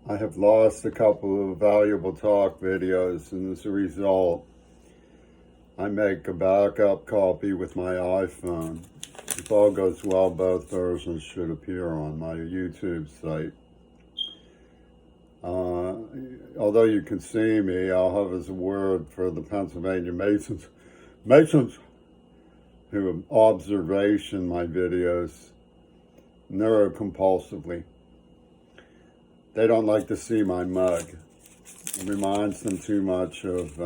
I have lost a couple of valuable talk videos, and as a result, I make a backup copy with my iPhone. If all goes well, both versions should appear on my YouTube site. Although you can see me, I'll have as a word for the Pennsylvania Masons who observation my videos neurocompulsively. They don't like to see my mug. It reminds them too much of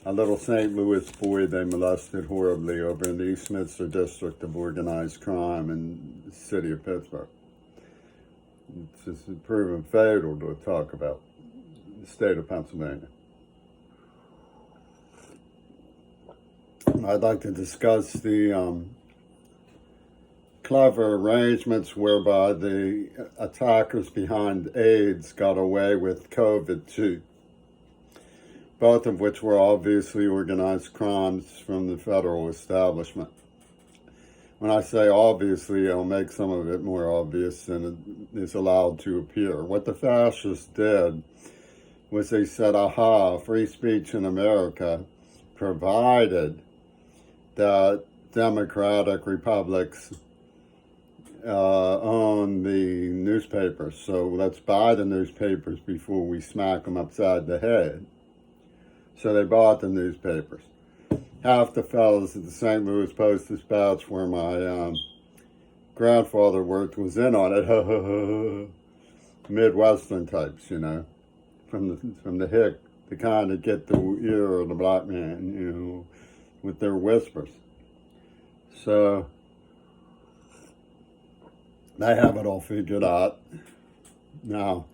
a little St. Louis boy they molested horribly over in the Eastminster district of organized crime in the city of Pittsburgh. It's just proven fatal to talk about the state of Pennsylvania. I'd like to discuss the clever arrangements whereby the attackers behind AIDS got away with COVID too, both of which were obviously organized crimes from the federal establishment. When I say obviously, I'll make some of it more obvious than it is allowed to appear. What the fascists did was they said, aha, free speech in America, provided that democratic republics own the newspapers. So let's buy the newspapers before we smack them upside the head. So they bought the newspapers. Half the fellows at the St. Louis Post-Dispatch, where my grandfather worked, was in on it. Midwestern types, you know, from the hick, the kind that get the ear of the black man, you know, with their whispers. So they have it all figured out. Now,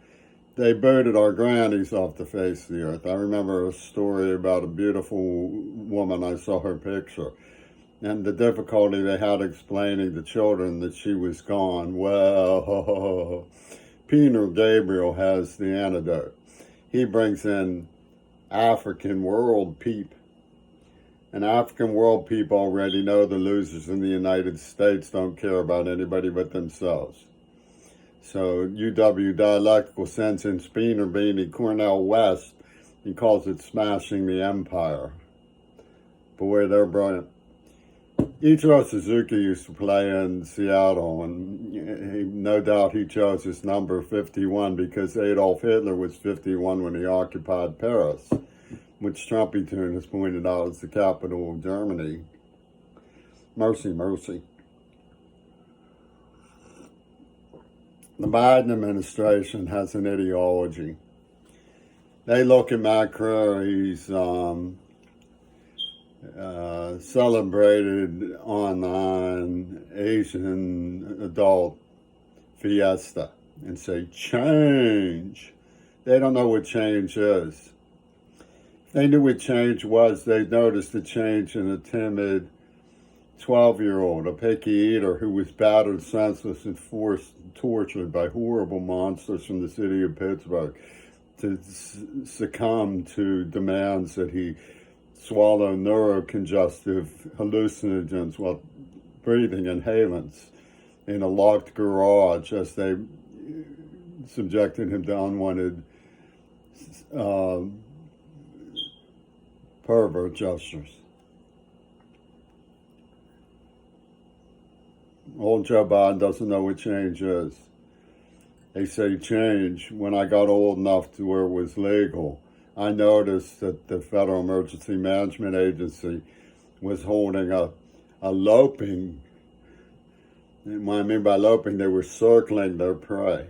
they booted our grannies off the face of the earth. I remember a story about a beautiful woman. I saw her picture. And the difficulty they had explaining to children that she was gone. Well, Peter Gabriel has the antidote. He brings in African world peep. And African world people already know the losers in the United States don't care about anybody but themselves. So UW Dialectical sends in Spooner Beanie Cornell West. He calls it Smashing the Empire. Boy, they're brilliant. Ichiro Suzuki used to play in Seattle, and no doubt he chose his number 51 because Adolf Hitler was 51 when he occupied Paris, which Trumpy Tune has pointed out is the capital of Germany. Mercy, mercy. The Biden administration has an ideology. They look at McCreary's celebrated online Asian adult fiesta and say, change. They don't know what change is. If they knew what change was, they'd notice the change in a timid 12-year-old, a picky eater who was battered senseless and forced and tortured by horrible monsters from the city of Pittsburgh to succumb to demands that he swallow neurocongestive hallucinogens while breathing inhalants in a locked garage as they subjected him to unwanted pervert gestures. Old Joe Biden doesn't know what change is. They say change. When I got old enough to where it was legal, I noticed that the Federal Emergency Management Agency was holding a loping. And what I mean by loping, they were circling their prey.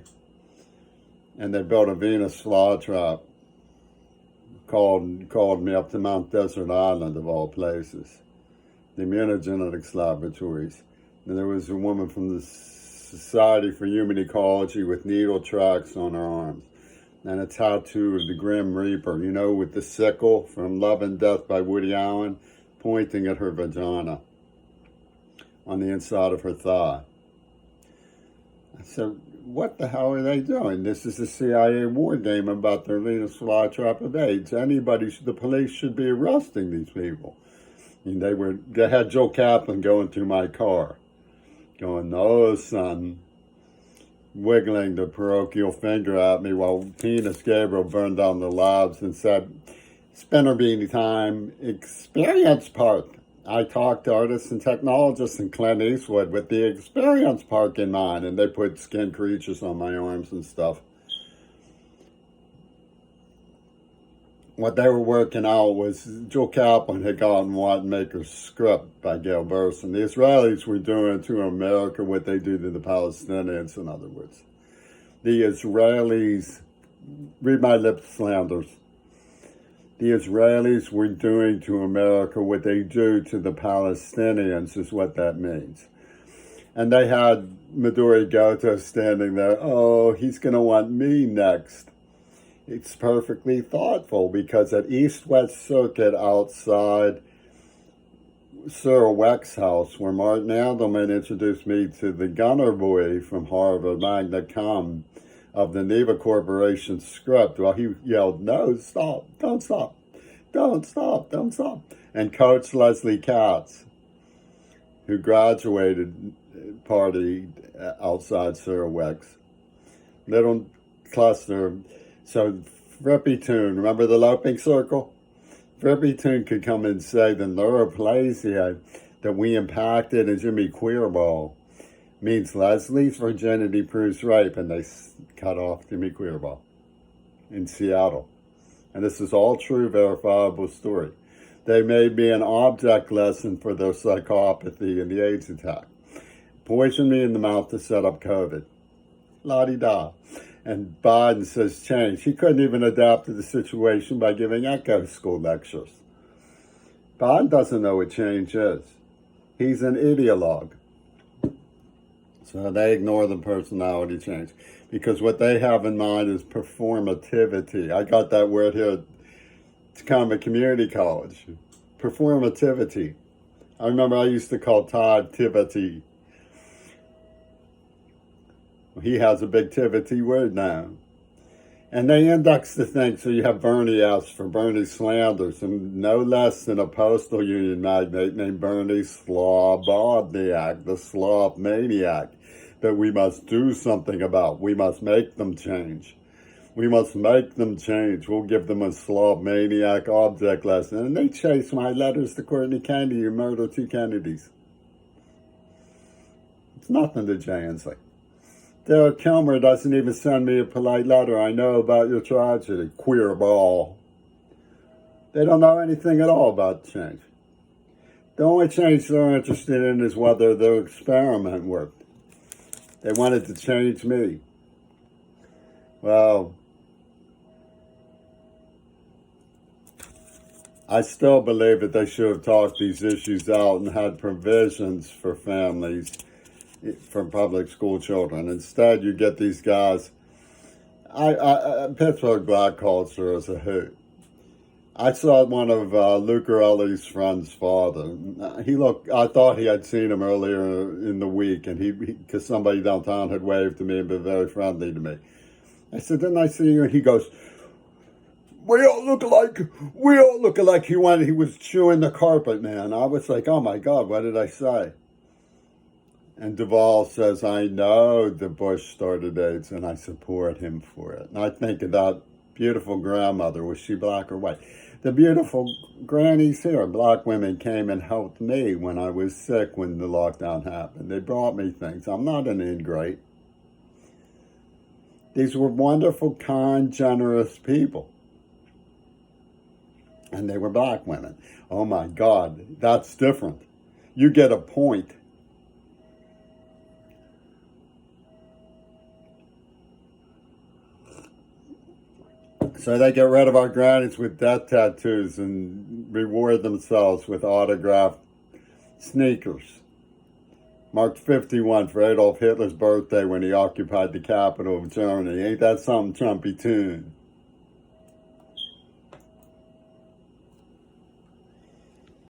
And they built a Venus flytrap, called me up to Mount Desert Island, of all places, the immunogenetics laboratories. And there was a woman from the Society for Human Ecology with needle tracks on her arms and a tattoo of the Grim Reaper, you know, with the sickle from Love and Death by Woody Allen, pointing at her vagina on the inside of her thigh. I said, what the hell are they doing? This is a CIA war game about their Venus flytrap of AIDS. The police should be arresting these people. And they had Joe Kaplan going through my car, going, no, son, wiggling the parochial finger at me while Penis Gabriel burned down the labs and said, "Spinner beanie time, Experience Park." I talked to artists and technologists in Clint Eastwood with the Experience Park in mind, and they put skin creatures on my arms and stuff. What they were working out was Joe Kaplan had gotten Wattenmaker's script by Gail Burson. The Israelis were doing to America what they do to the Palestinians, in other words. The Israelis, read my lips slanders, the Israelis were doing to America what they do to the Palestinians, is what that means. And they had Midori Goto standing there, oh, he's going to want me next. It's perfectly thoughtful, because at East-West Circuit outside Cyril Weck's house, where Martin Andelman introduced me to the gunner boy from Harvard, Magna Cum, of the Neva Corporation script, well, he yelled, "No, stop, don't stop, don't stop, don't stop." And Coach Leslie Katz, who graduated, partied outside Cyril Weck's. Little cluster. So Frippy Toon, remember the Loping Circle? Frippy Toon could come and say the neuroplasia that we impacted in Jimmy Queerball means Leslie's virginity proves rape, and they cut off Jimmy Queerball in Seattle. And this is all true, verifiable story. They made me an object lesson for their psychopathy and the AIDS attack. Poisoned me in the mouth to set up COVID. La-di-da. And Biden says change. He couldn't even adapt to the situation by giving echo school lectures. Biden doesn't know what change is. He's an ideologue. So they ignore the personality change, because what they have in mind is performativity. I got that word here at Common Community College. Performativity. I remember I used to call Todd Tivity. He has a big Tivity word now. And they index the thing, so you have Bernie S for Bernie Slanders, and no less than a postal union magnate named Bernie Slobodniak, the slob maniac, that we must do something about. We must make them change. We must make them change. We'll give them a slob maniac object lesson. And they chase my letters to Courtney Kennedy, who murdered 2 Kennedys. It's nothing to JNC. Derek Kilmer doesn't even send me a polite letter. I know about your tragedy. Queer ball. They don't know anything at all about change. The only change they're interested in is whether their experiment worked. They wanted to change me. Well, I still believe that they should have talked these issues out and had provisions for families from public school children. Instead, you get these guys. Pittsburgh black culture is a hoot. I saw one of Lucarelli's friend's father. I thought he had seen him earlier in the week, and because somebody downtown had waved to me and been very friendly to me. I said, "Didn't I see you?" And he goes, we all look alike. He was chewing the carpet, man. I was like, oh my God, what did I say? And Duvall says, I know the Bush started AIDS, and I support him for it. And I think of that beautiful grandmother. Was she black or white? The beautiful grannies here, black women, came and helped me when I was sick when the lockdown happened. They brought me things. I'm not an ingrate. These were wonderful, kind, generous people. And they were black women. Oh my God, that's different. You get a point. So they get rid of our grannies with death tattoos and reward themselves with autographed sneakers. Marked 51 for Adolf Hitler's birthday when he occupied the capital of Germany. Ain't that something, Trumpy tune?